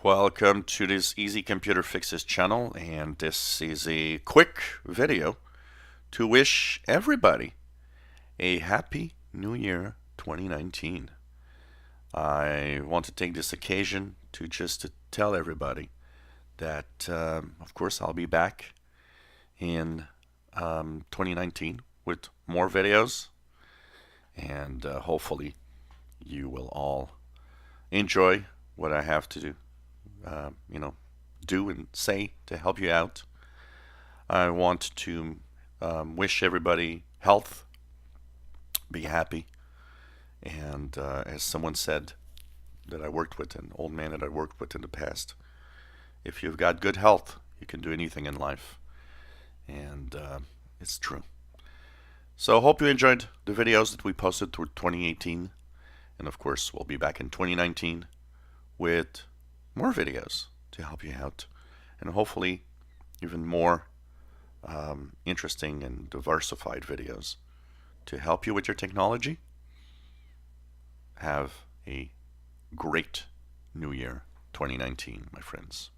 Welcome to this Easy Computer Fixes channel, and this is a quick video to wish everybody a Happy New Year 2019. I want to take this occasion to tell everybody that, of course, I'll be back in 2019 with more videos, and hopefully you will all enjoy what I have to do. Do and say to help you out. I want to wish everybody health, be happy, and as someone said that I worked with, an old man that I worked with in the past, if you've got good health, you can do anything in life, and it's true. So I hope you enjoyed the videos that we posted through 2018, and of course we'll be back in 2019 with more videos to help you out, and hopefully even more interesting and diversified videos to help you with your technology. Have a great New Year 2019, my friends.